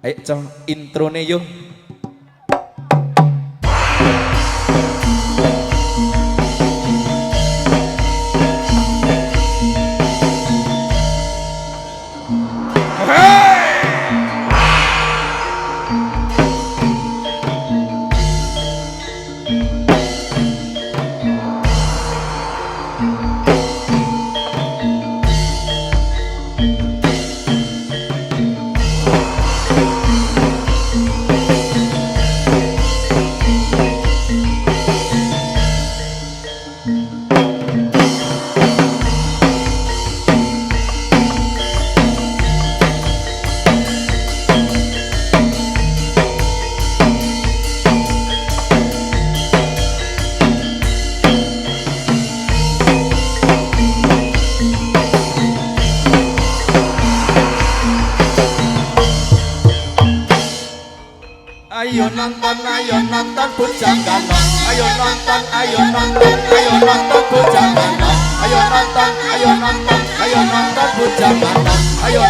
Ayo cong introne yuk. Ayo nonton bujang gandong. Ayo nonton bujang gandong. Ayo nonton bujang gandong. Ayo nonton bujang gandong. Ayo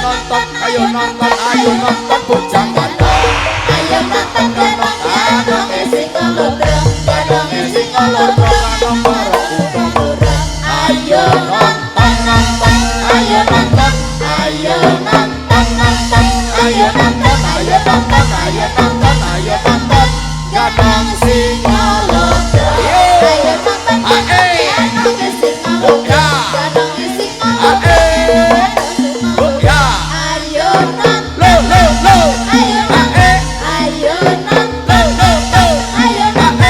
nonton gandong sing ngelodro, gandong sing ngelodro, gandong para utara. Ayo nonton, ayo nonton, ayo nonton, ayo nonton, ayo nonton, ayo nonton, ayo nonton gandong sing ngelodro. Ayo nonton, gandong sing ngelodro, gandong sing ngelodro. Ayo nonton, ayo nonton, ayo nonton, ayo nonton, ayo nonton, ayo nonton,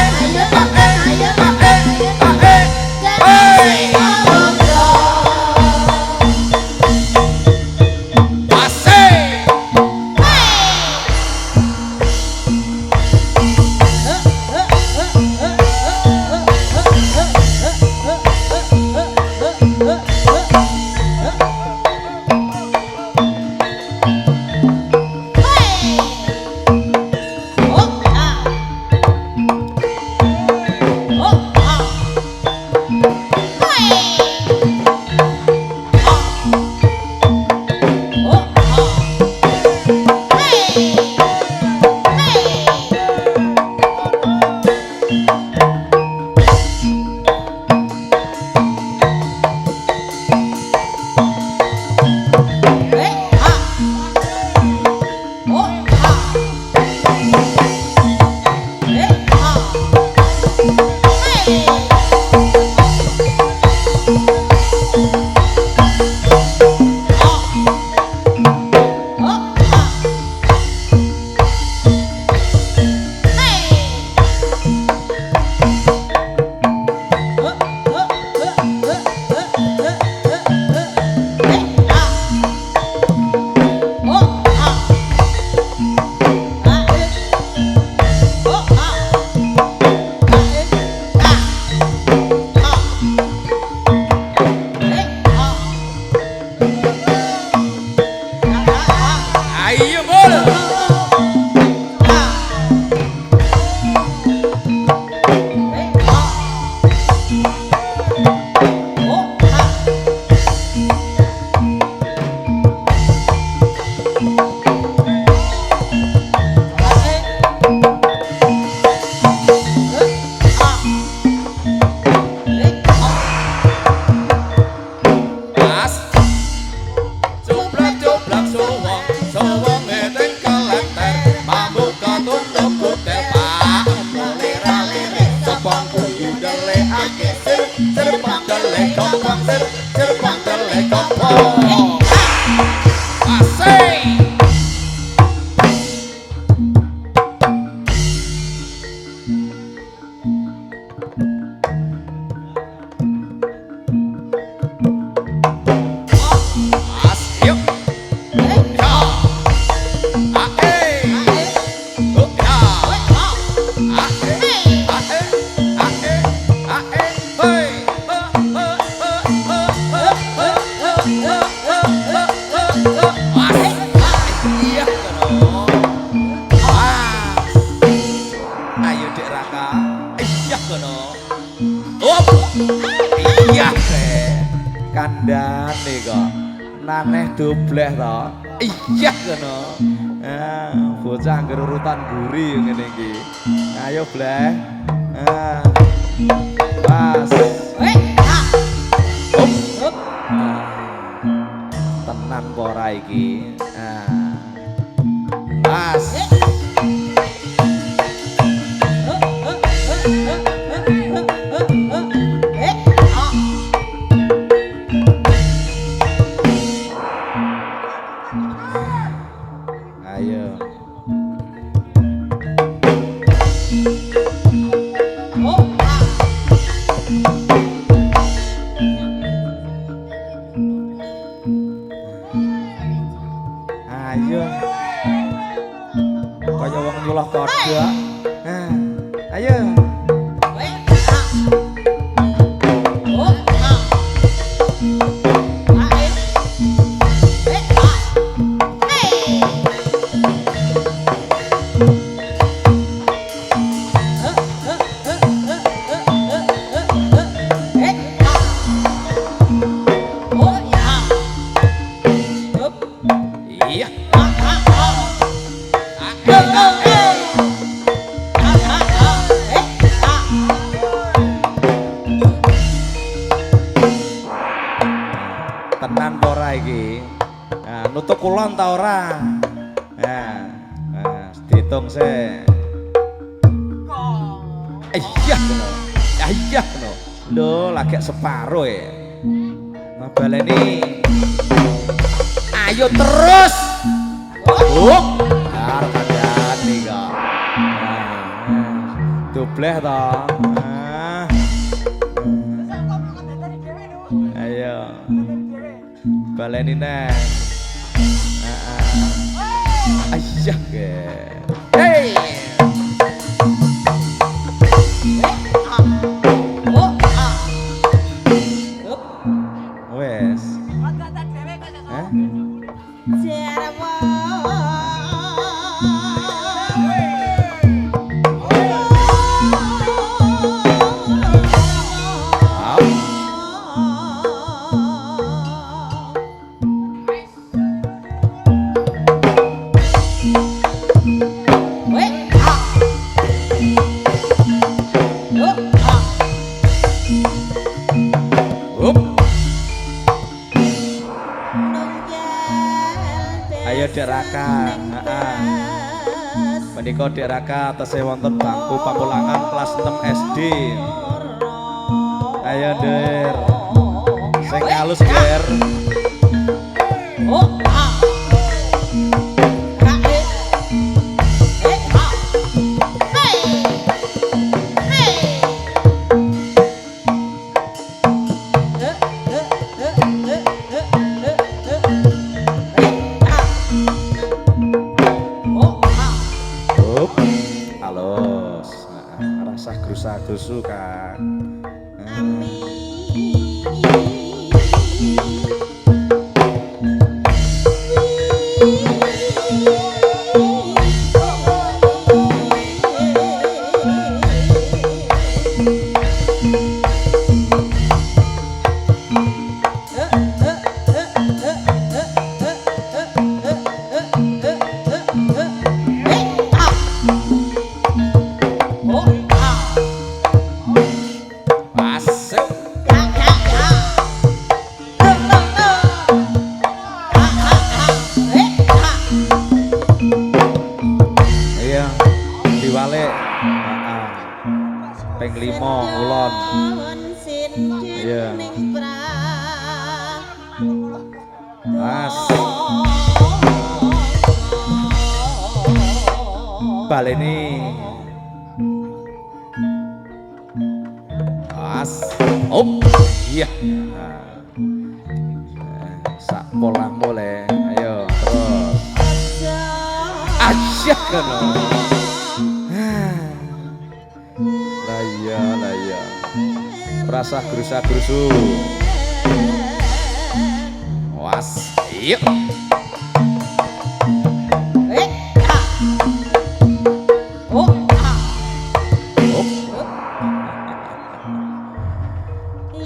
gandong sing ngelodro. Kandhane kok naneh dobleh to. Iya kono. Bocah ngger urutan guri ngene iki. Ayo bleh. Pas. Hop. Tenan apa ora iki? Pas. Ayo. Ayo. Kaya wong nyulah kodhok. Ayo. Iya. Tenan apa ora iki? Nutuk kulon ta ora? Diitung sik. Iya ngono. Iya ngono. Lho, lagi separo ya. Nah, baleni. Ayo terus. Arep kadani kok. Dobleh to. Ayo. Baleni neh. Ayah ke. Hey. Wes. Ayo Dek Raka. Menika Dek Raka tesih wonten bangku pamulangan kelas 6 SD. Ayo Der. Sing halus Der. Halus. Rasa grusa-grusu Kak. Diwale ping 5 ulon. Iya. Mas. Baleni. Mas. Iya. Sak pola mole. Ayo terus. Asyik kan. Lah iya. Rasa grusa-grusu. Was. Iya.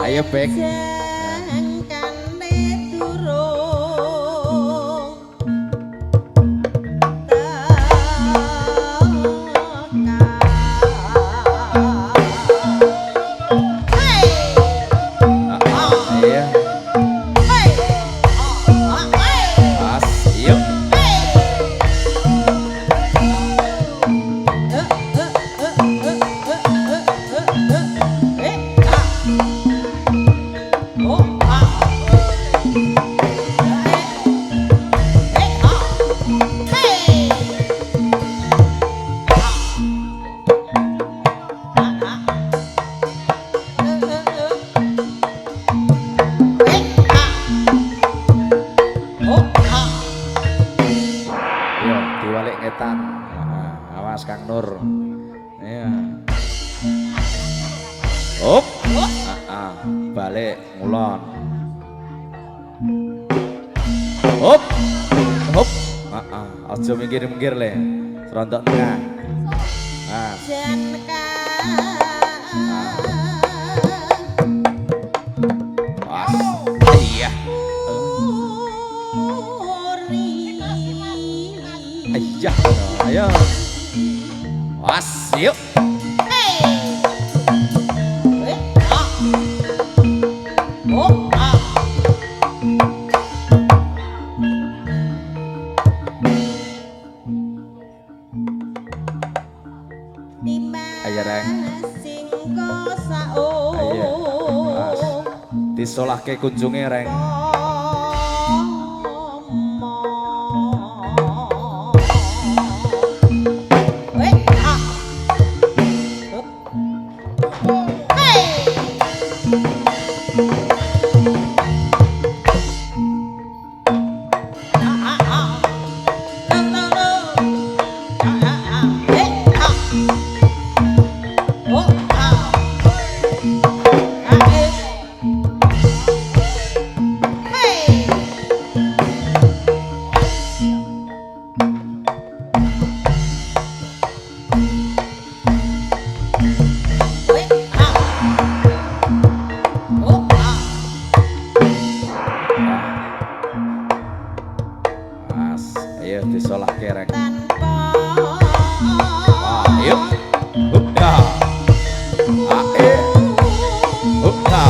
Ayo bek. diwalik ngetan. Awas Kang Nur. Iya. Hop. Balik ngulon. Hop. Hop. Aja minggir-minggir le. Serontok tengah. Iya. Iya. Ayo. Was, yuk. Ayo Reng. Ayo. Disolahke kunjunge Reng. Ayo disolahke Reng. Ayo. Hupna. Ae. Hupna.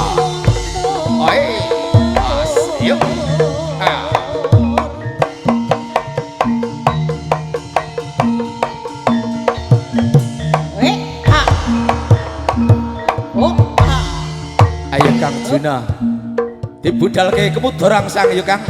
Oi. As. Yuk. Ayo Kang Juna. Dibudalke kemudorang sang yuk Kang.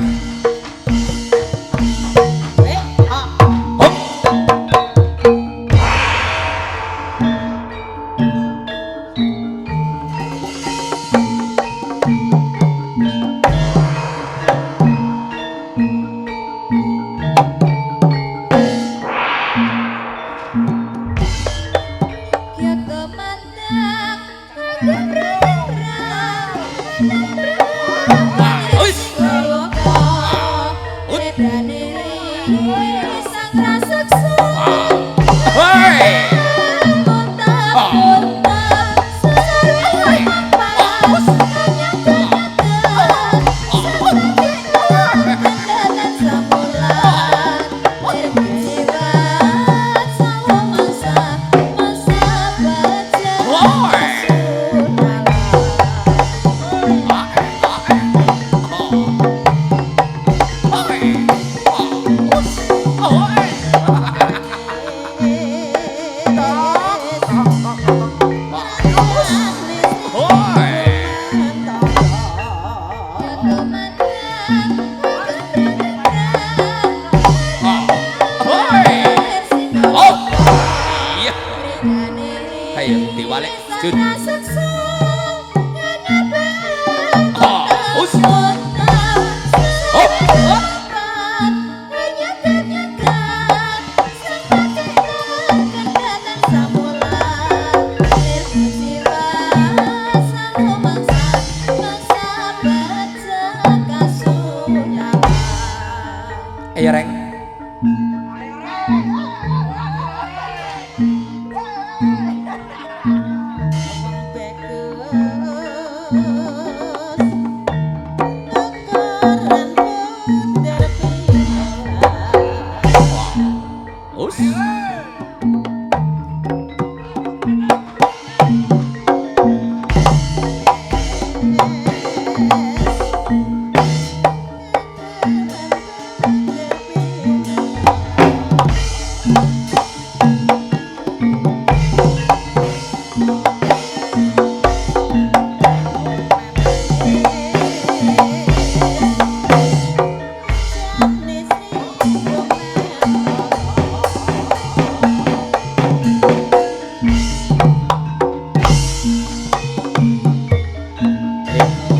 Ayo diwalik Jun. Ayo Reng.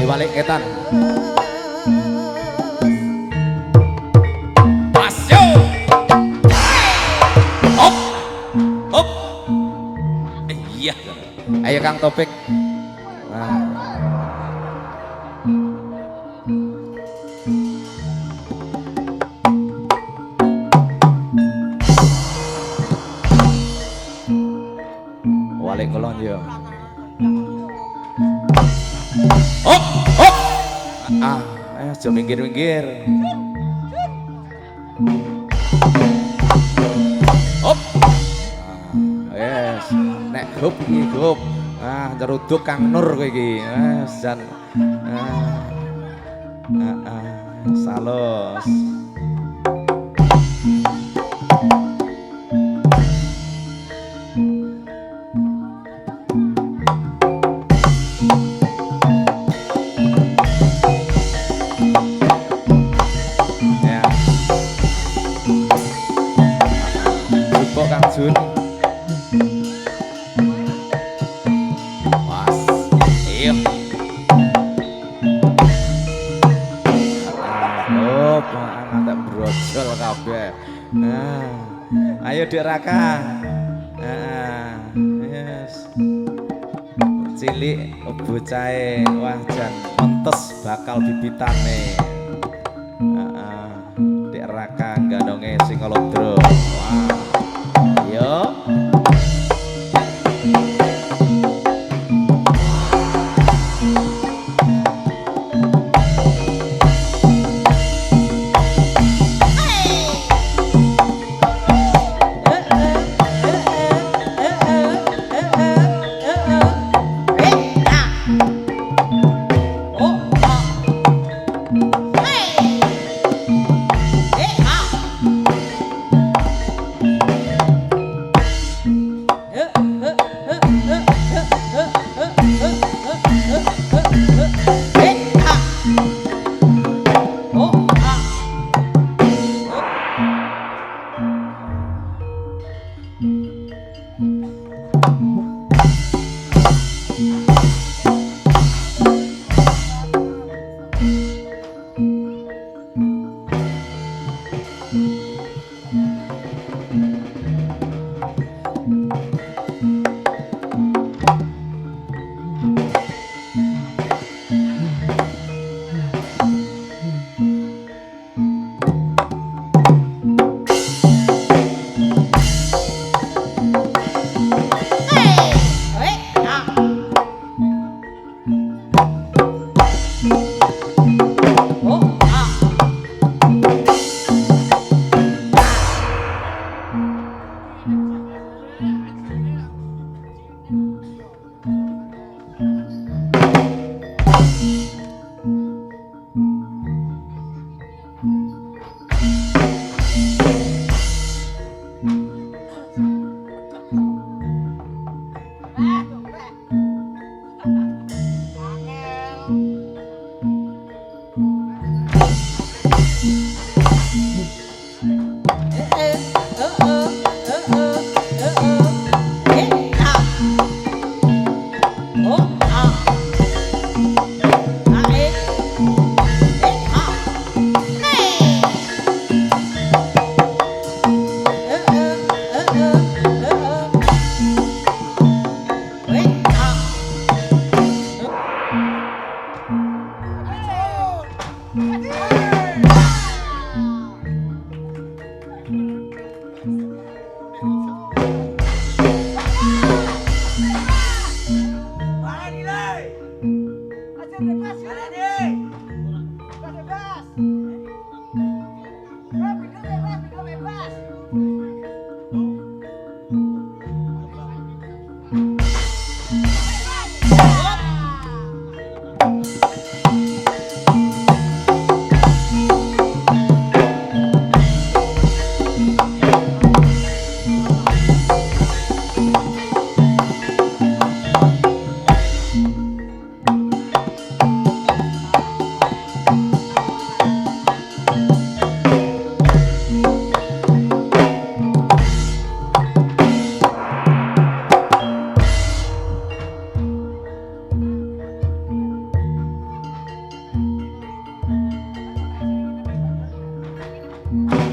Diwalik etan. Pasyo. Ayo Kang Topik. Nah. Walik kulon yo. Hop, hop. Ayo minggir-minggir. Hop. Yes, nek hop iki hop. Nyeruduk Kang Nur kowe iki. Jan. Salos. Ya. Cukup Kang Jun. Brojol kabeh. Ayo Dik Raka. Yes. Cilik bocahe wah jan mentes bakal bibitane. Dik Raka gandonge Singalodra. Wah. Ayo.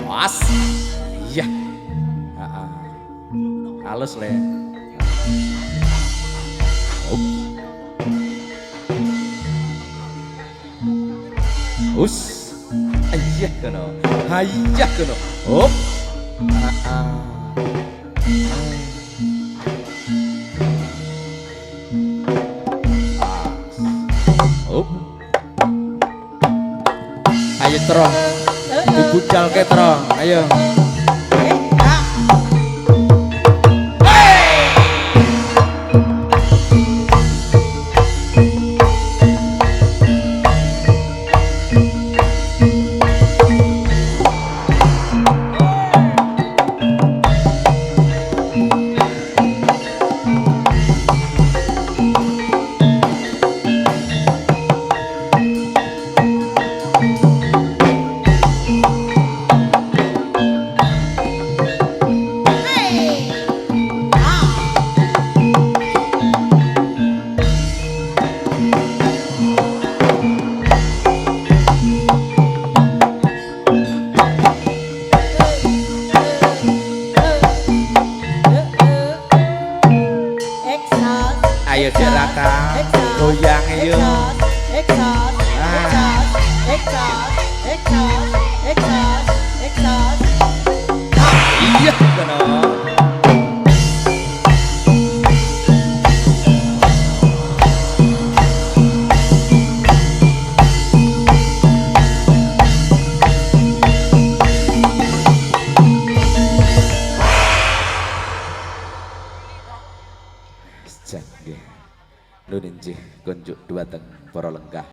Was. Iya. Halus le. Us. Ayah kono. Hayah kono. Hop. Hop. Ayo terong. Dibucal ke terong. Ayo. Ayo Dek Raka, goyang ayo. Iya kono. Jangan nggih. Nunin jih konjuk dumateng para lenggah.